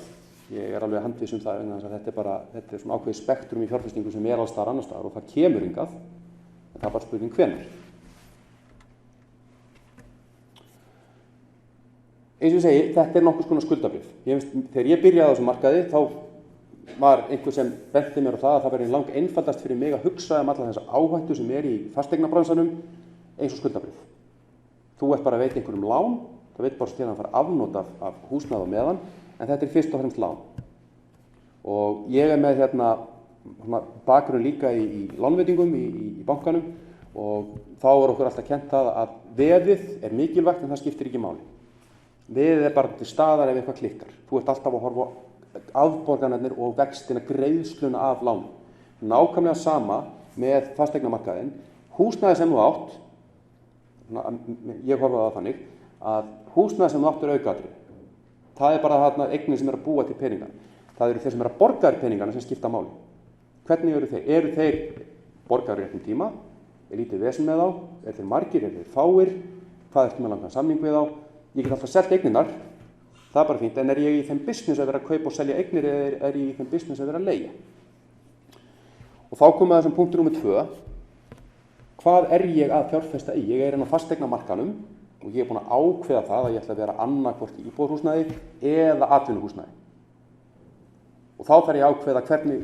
[SPEAKER 1] Ég alveg handviss það, vegna þess að þetta svona ákveðið spektrum í fjárfestingu sem alls staðar annars staðar og það kemur hingað, en það bara spurning hvenær. Eins og ég segi, þetta nokkurs konar skuldabréf. Þegar ég byrjaði á þessum markaði, þá var einhver sem benti mér á það að það verið lang einfaldast fyrir mig að hugsa alla þessa áhættu sem í fasteignabransanum eins og skuldabréf. Þú ert bara að veita einhverjum lán, það veit bara til að fara afnót af húsnæði á meðan, en þetta fyrst og fremst lán. Og ég með bakgrunn líka í lánveitingum í bankanum og þá okkur alltaf kennt það að veðið mikilvægt en það skiptir ekki máli. Veðið bara til staðar ef eitthvað klikkar. Þú ert alltaf að horfa afborganirnar og vextina, greiðsluna af lánum. Nákvæmlega sama með fasteignamarkaðinn. Húsnæði sem þú átt, ég horfa það þannig, að húsnæði sem þú átt aukaatriði. Það bara þarna eignir sem að búa til peningana. Það eru þeir sem að borga þér peningana sem skipta máli. Hvernig eru þeir? Eru þeir borgaðir í réttum tíma? Lítið vesen með þá? Þeir margir? Þeir fáir? Hvað ertu með langan samning við þá? Ég get alltaf selt eigninar. Það bara fínt. En ég í þeim business að vera að kaupa og selja eignir eða ég í þeim business að vera að leigja? Og þá komum við að þessum punktur númer 2. Hvað ég að fjárfesta í? Ég inn á fasteignamarkaðnum og ég búinn að ákveða það að ég ætla að vera annaðhvort í íbúðarhúsnæði eða atvinnuhúsnæði. Og þá þarf ég að ákveða hvernig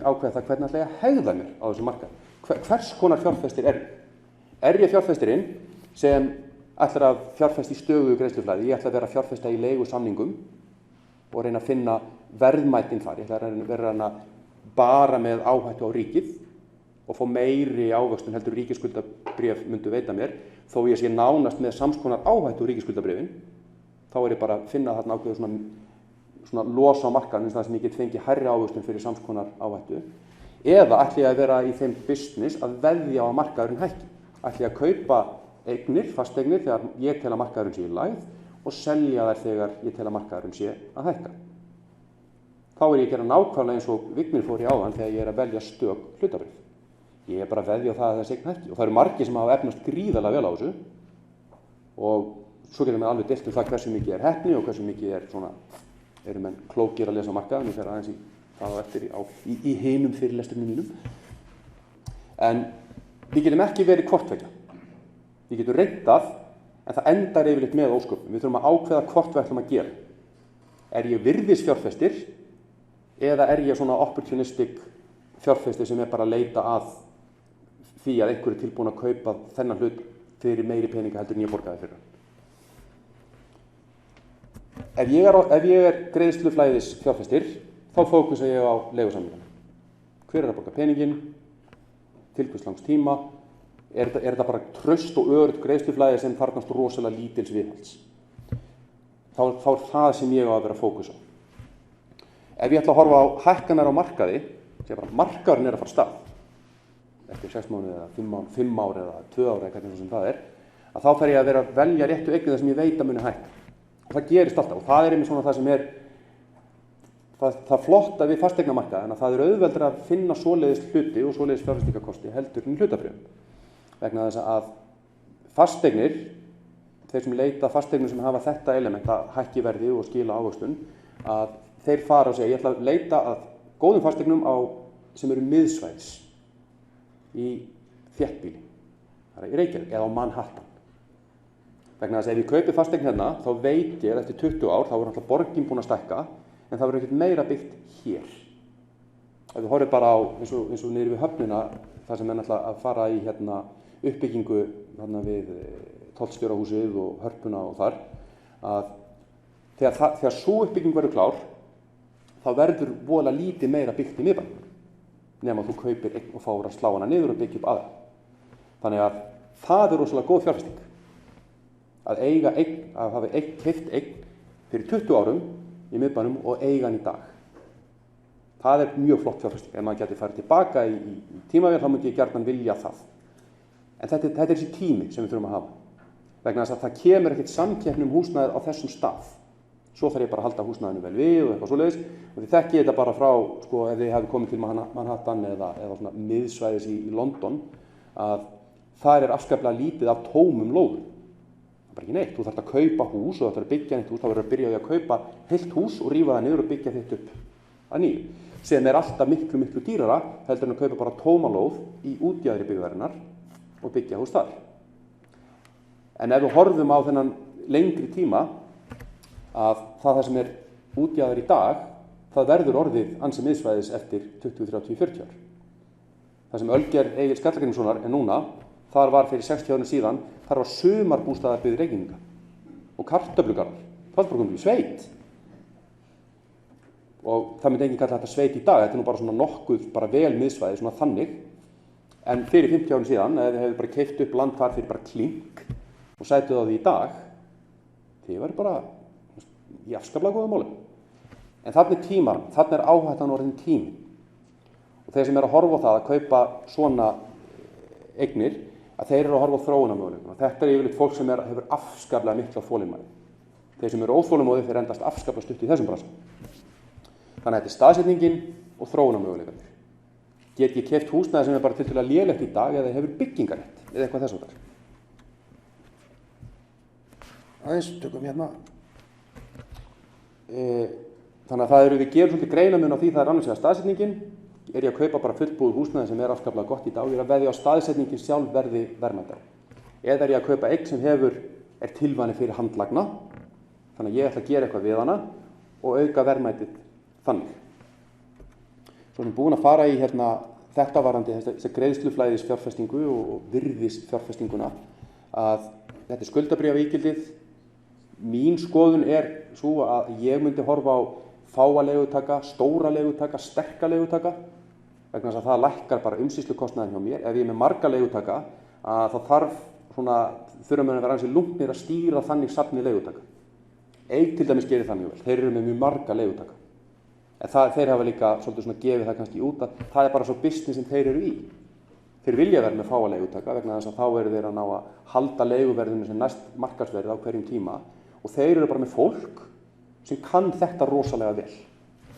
[SPEAKER 1] ætla ég að hegða mér á þessu markaði. Hvers konar fjárfestir ég? Ég fjárfestirinn sem ætlar að fjárfesta í stöðugu greiðsluflæði? Ég ætla að vera að fjárfesta í leigusamningum og reyna að finna verðmætin þar. Ég ætla að vera bara með áhættu á ríkið og fá meiri ávöxtun heldur ríkisskuldabréf myndu veita mér, þó ég sé nánast með samskonar áhættu ríkisskuldabréfin, þá ég bara að finna þarna ákveðu svona los á markaðnum þar sem ég get fengið hærri ávöxtun fyrir samskonar áhættu, eða ætli ég að vera í þeim business að veðja á að markaðurinn hækki. Ætli ég að kaupa eignir, fasteignir, þegar ég tel að markaðurinn sé í lægð og selja þær þegar ég tel að markaðurinn sé að hækka. Þá ég að gera nákvæmlega eins og Vignir fór í áðan þegar ég að velja stök hlutabréf. Ég bara að veðja á það að þessi eign hækki og það eru margir sem hafa efnast gríðarlega vel á þessu og svo getum við alveg deilt það hversu mikið heppni og hversu mikið eru menn klókir að lesa á markaðum. Ég fer aðeins í það á eftir í hinum fyrirlestrum mínum. En við getum ekki verið hvort vekja. Við getum reyndað en það endar yfirleitt með ósköpum. Við þurfum að ákveða hvort við ætlum að gera. Ég virðisfjárfestir eða ég svona opportunistic fjárfestir sem bara að leita að því að einhver tilbúin að kaupa þennan hlut fyrir meiri peninga heldur en ég borgaði fyrir hann. ef ég er greiðsluflæðis fjárfestir, þá fókusa ég á leigusamningana. Hver að borga peninginn, til hvers langs tíma, er þetta bara traust og öruggt greiðsluflæði sem þarfnast rosalega lítils viðhalds. Þá er það sem ég á að vera fókus á. Ef ég ætla að horfa á hækkanir á markaði, sem bara markaðurinn að fara af stað, eftir 6 mánuði eða 5 ár eða 2 ár eða hvernig sem það að þá þarf ég að vera að velja réttu eignir sem ég veit að muni hækka. Og það gerist alltaf og það einmitt svona það sem það flotta við fasteignamarkaðinn að það auðveldara að finna svoleiðis hluti og svoleiðis fjárfestingarkosti heldur en hlutabréfum. Vegna þess að fasteignir, þeir sem leita fasteignum sem hafa þetta element að hækki verði og skila ávöxtun, að þeir fara og segja ég ætla að leita að góðum fasteignum sem eru miðsvæðis í þéttbýli, það í Reykjavík eða á Manhattan. Vegna þess að ef ég kaupi fasteign hérna, þá veit ég að eftir 20 ár, þá alltaf borgin búin að stækka, en það verður ekkert meira byggt hér. Ef þú horfir bara á, eins og niður við höfnina, það sem náttúrulega að fara í uppbyggingu við Tollstjórahúsið og Hörpuna og þar, að þegar sú uppbygging verður klár, þá verður voðalega lítið meira byggt í miðbænum, nema þú kaupir eign og fáir að slá hana niður og byggja upp aðra. Þannig að það er rosalega góð fjárfesting. Að eiga eign, að hafa keypt eign fyrir 20 árum í miðbænum og eiga hann í dag. Það er mjög flott fjárfesting. Ef maður geti farið tilbaka í tímavél, þá myndi ég gjarnan vilja það. En þetta er þessi tími sem við þurfum að hafa. Vegna þess að það kemur ekkert samkeppni húsnæðið á þessum stað. Svo þarf ég bara að halda húsnæðinu vel við og eitthvað svoleiðis. Og þið þekki þetta bara frá, ef þið hefði komið til Manhattan eða svona miðsvæðis í London, að það er afskaplega lítið af tómum lóðum. Það er bara ekki neitt. Þú þarft að kaupa hús og þú þarft að byggja neitt hús, þá verður að byrja á því að kaupa heilt hús og rífa það niður og byggja þitt upp að nýju. Sem er alltaf miklu dýrara heldur en að kaupa bara tóma lóð í útjaðri byggðarinnar og byggja hús þar. En ef við horfum á þennan lengri tíma að það sem er útjaðar í dag, það verður orðið ansi miðsvæðis eftir 20, 30, 40 ár. Það sem Ölger Egil Skallagrímssonar er núna, þar var fyrir 60 árum síðan, þar var sumarbústaðarbyggð Reykvíkinga og kartöflugarðar. Það var bara komið í sveit. Og það myndi enginn kalla þetta sveit í dag, þetta er nú bara svona nokkuð, bara vel miðsvæði, svona þannig. En fyrir 50 árum síðan, ef þið hefðu bara keypt upp land þar fyrir bara klink og sætuð á því í dag, þið væri bara í afskaplega góða máli. En þarna er tímar, þarna er áhættan orðin tími. Og þeir sem eru að horfa á það að kaupa svona eignir, að þeir eru að horfa á þróunarmöguleikana. Þetta er yfirleitt fólk sem hefur afskaplega mikla þolinmæði. Þeir sem eru óþolinmóðir þeir endast afskaplega stutt í þessum bransa. Þannig að þetta er staðsetningin og þróunarmöguleikarnir. Get ég keypt húsnæði sem er bara tiltölulega lélegt í dag eða hefur byggingarétt eða eitthvað þess háttar. Aðeins tökum hérna. Þannig að við gerum svolítið greinamun á því það er annars vegar staðsetningin. Er ég að kaupa bara fullbúið húsnæði sem er afskaplega gott í dag, ég er að veðja á staðsetningin sjálf verði verðmætari. Eða er ég að kaupa eign sem er tilvalin fyrir handlagna, þannig að ég ætla að gera eitthvað við hana og auka verðmætið þannig. Svo erum við búin að fara í þetta varandi þessi greiðsluflæðis fjárfestingu og virðis fjárfestinguna, að þetta er skuldabréfaígildið. Mín skoðun er svo að ég myndi horfa á fáa leigutaka, stóra leigutaka, sterka leigutaka, vegna þess að það lækkar bara umsýslukostnaðinn hjá mér. Ef ég er með marga leigutaka, þá þurfa menn að vera ansi lunknir að stýra þannig safni leigutaka. Eik til dæmis gerir það mjög vel, þeir eru með mjög marga leigutaka. En þeir hafa líka svolítið svona gefið það kannski út að það er bara svo business sem þeir eru í. Þeir vilja vera með fáa leigutaka vegna þess að þá eru þeir að ná að halda leiguverðinu sem næst markaðsverð á hverjum tíma og þeir eru bara með fólk sem kann þetta rosalega vel.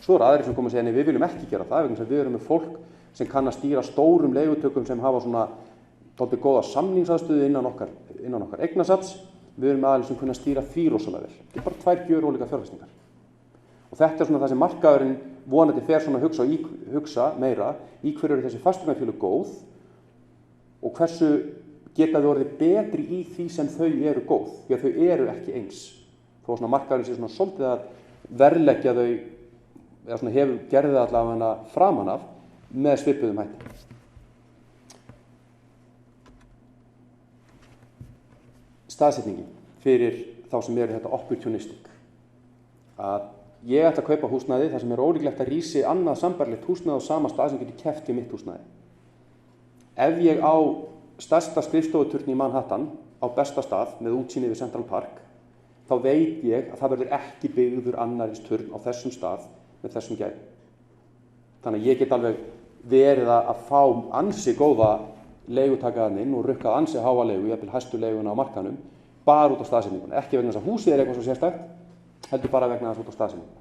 [SPEAKER 1] Svo eru aðrir sem koma að segja, nei, við viljum ekki gera það, vegna þess að við erum með fólk sem kann að stýra stórum leigutökum sem hafa svona dálítið góða samningsaðstöðu innan okkar eignasafns. Við erum með aðrir sem kunna að stýra því rosalega vel. Þetta er bara 2 gjörólíkar fjárfestingar. Og þetta er svona það sem markaðurinn vonandi fer svona að hugsa meira í hverju eru þessi fasteignafélög góð og hversu geta þau orðið betri í því sem þau eru góð, því að þau eru ekki eins. Þó svona markaðurinn sé svona svolítið að verðleggja þau, eða svona hefur gerðið allavega framan af með svipuðum hætti. Staðsetningin fyrir þá sem eru þetta opportunistic. að ég ætla að kaupa húsnæði þar sem ólíklegt að rísi annað sambærilegt húsnæði á sama stað sem getur keppt við mitt húsnæði. Ef ég á stærsta skrifstofuturn í Manhattan á besta stað með útsýni við Central Park, þá veit ég að það verður ekki byggður annarins turn á þessum stað með þessum gæðum. Þannig að ég get alveg verið að fá ansi góða leigutakaðan inn og rukkað ansi háa leigu, jafnvel hæstu leiguna á markanum, bara út á staðsetningunni. Ekki vegna þess að húsið eitthvað svo sérstakt, heldur bara vegna þess út á staðsetningunni.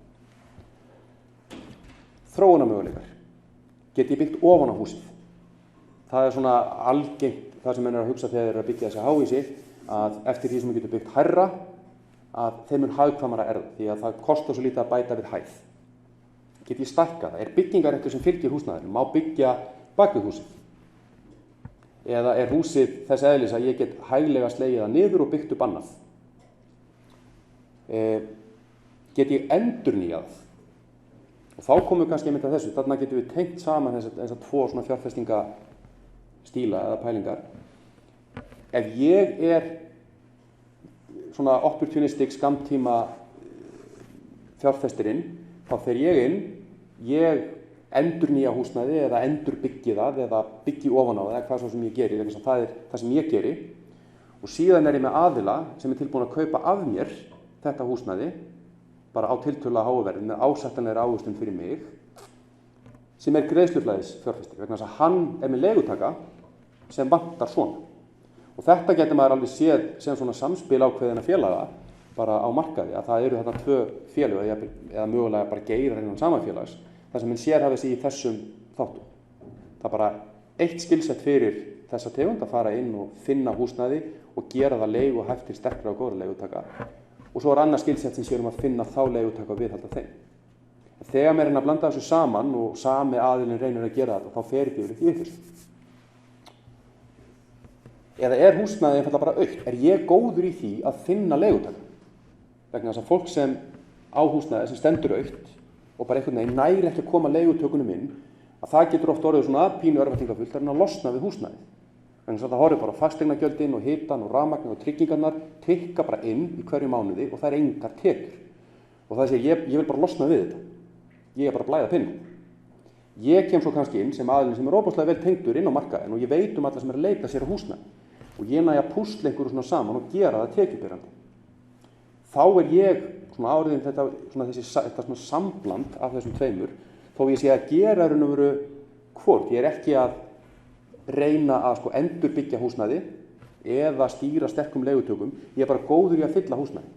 [SPEAKER 1] Þróunarmöguleikar. Get ég byggt ofan á húsið? Það er svona algengt það sem menn að hugsa þegar þeir að byggja þessi háhýsi, að eftir því sem við getum byggt hærra, að þeim mun hagkvæmara það, því að það kostar svo lítið að bæta við hæð. Get ég stækkað það? Er byggingarréttur sem fylgir húsnæðinu? Má byggja bak við húsið? Eða er húsið þess eðlis að ég get hæglega slegið það niður og byggt upp annað? Get ég endurnýjað? Og þá komum við kannski einmitt að þessu. Þarna getum við tengt saman þessar tvo svona fjárfestingastíla eða pælingar. Ef ég er svona opportunistic skammtíma fjárfestirinn, þá fer ég inn, ég endurnýja húsnæði eða endurbyggi það eða byggi ofan á það eða hvað svo sem ég geri, það er það sem ég geri, og síðan er ég með aðila sem er tilbúin að kaupa af mér þetta húsnæði bara á tiltölulega háu verði með ásættanlegri ávöxtun fyrir mig, sem er greiðsluflæðis fjárfestir, vegna þess að hann er með leigutaka sem vantar svona. Og þetta getur maður alveg séð sem svona samspil ákveðina félaga bara á markaði, að það eru þarna tvö félög eða mögulega bara geirar innan sama félags, þar sem menn sérhæfa sig í þessum þáttum. Það er bara eitt skilsett fyrir þessa tegund að fara inn og finna húsnæði og gera það leigu og hægt til sterkra og góðra leigutaka. Og svo er annað skilsett sem sér að finna þá leigutaka og viðhalda þeim. Þegar mér er að blanda þessu saman og sami aðilinn reynir að gera þetta, þá fer ekki yfir því þessu. Eða er húsnæði einfaldlega bara autt? Er ég góður í því að finna leigutaka? Vegna þess að fólk sem á húsnæði sem stendur autt og bara einhvern veginn næri ekki að koma leigutökunum inn, að það getur oft orðið svona pínu örvæntingafullt að losna við húsnæði. Vegna þess að það horfir bara fasteignagjöldin og hitan og rafmagn og tryggingarnar tikka bara inn í hverju mánuði og það er engar tekjur. Og það sé ég vil bara losna við þetta. Ég er bara að blæða peningum. Ég kem svo kannski inn sem aðilinn sem er óbúslega vel tengdur inn á markaðinn og ég veit alla sem er að leita sér á húsnæði. Og ég næ að púsla einhverju svona saman og gera það tekjubyrjandi. Þá er ég svona áriðin þetta svona sambland af þessum tveimur, þó ég sé að gera raun og veru hvort. Ég er ekki að reyna að endurbyggja húsnæði eða stýra sterkum leigutökum, ég er bara góður í að fylla húsnæði.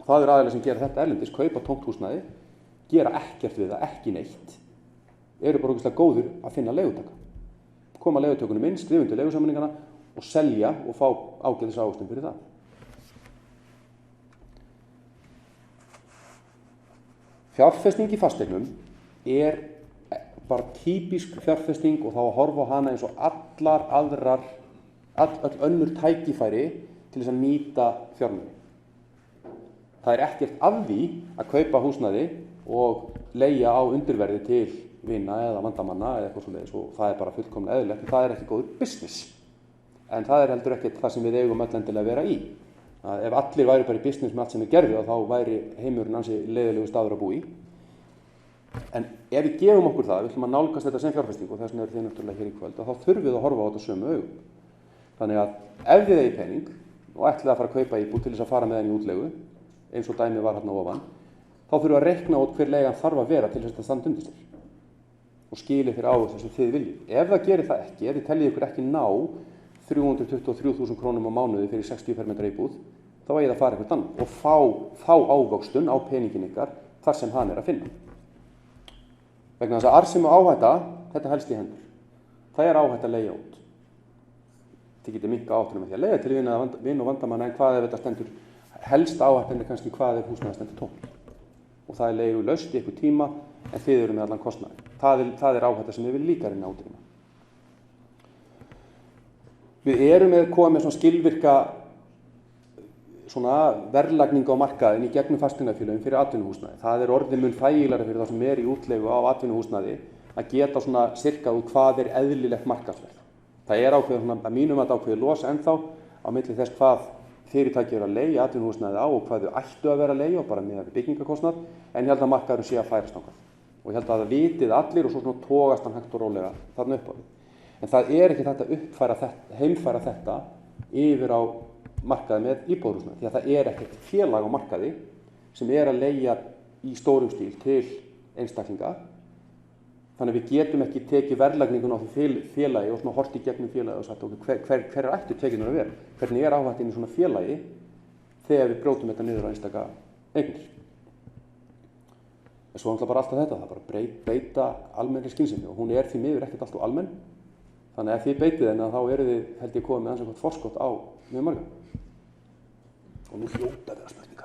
[SPEAKER 1] Og það er aðilega sem gera þetta erlendis, kaupa tómt húsnæði, gera ekkert við það, ekki neitt, eru bara ógeðslega góður að finna leigutaka. Koma leigutökunum inn, skrifa undir leigusamningana og selja og fá ágætis ávöxtun fyrir það. Fjárfesting í fasteignum er bara típisk fjárfesting og þá að horfa á hana eins og öll önnur tækifæri til þess að nýta fjármuni. Það er ekkert af því að kaupa húsnæði og leigja á undirverði til vina eða vandamanna eða eitthvað svoleiðis og það er bara fullkomlega eðlilegt en það er ekki góður business. En það er heldur ekkert það sem við eigum öll endilega að vera í. Ef allir væri bara í business með allt sem er gerði þá væri heimurinn ansi leiðilegu staður að búa í. En ef við gefum okkur það, við ætlum að nálgast þetta sem fjárfesting og þess vegna eru þið náttúrulega hér í kvöld, þá þurfum við að horfa á þetta sömu augum. Þannig að ef þið eigið pening og ætlið að fara að kaupa íbúð til þess að fara með henni í útleigu, eins og dæmið var hérna ofan, þá þurfum við að reikna út hver leigan þarf að vera til þess að standa undir sér og skili fyrir ávöxtun sem þið viljið. Ef það gerir það ekki, ef þið teljið ykkur ekki ná 323.000 krónum á mánuði fyrir 60 fermetra íbúð, þá eigið að fara eitthvað annað og fá ávöxtun á peningin ykkar þar sem hann er að finna. Vegna þess að arðsemi og áhætta, þetta helst í hendur. Það er áhætta að leigja út. Þið getið minnka áhættuna með því að leigja til vin og vandamanna, en hvað ef þetta stendur, helst áhættan er kannski hvað ef húsnæði stendur tómt. Og það er leigulaust í einhver tíma, en þið eru með allan kostnaði. Það er áhætta sem við viljum líka reyna að útrýma. Við erum komið með svona skilvirka verðlagningu á markaðin í gegnum fasteignafélögum fyrir atvinnuhúsnæði. Það er orðið mun þægilegra fyrir þá sem er í útleigu á atvinnuhúsnæði að geta svona sirkað út hvað er eðlilegt markaðsverð. Það er ákveðið að mínum að ákveðið los ennþá á milli þess hvað fyrirtæki eru að leigja atvinnuhúsnæði á og hvað þau ættu að vera að leigja og bara með byggingarkostnað, en ég held að markaðurinn sé að færast þangað. Og ég held að það vitið allir og svo svona togast hann hægt og rólega þarna upp á því. En það ekki þetta heimfæra þetta yfir á markaði með íbúðarhúsnæði, því að það ekkert félag á markaði sem að leigja í stórum stíl til einstaklinga. Þannig að við getum ekki tekið verðlagningun á því félagi og svona horft í gegnum félagi og sagt hver ættu tekjurnar að vera? Hvernig áhættan í svona félagi þegar við brjótum þetta niður á einstaka eignir? En svo bara alltaf þetta, það bara beita almennri skynsemi og hún því miður ekkert alltaf almenn. Þannig að ef þið beitið henni þá þið held ég komið með annars eitthvað forskot á mjög marga. Og nú hljóta að vera spurningar.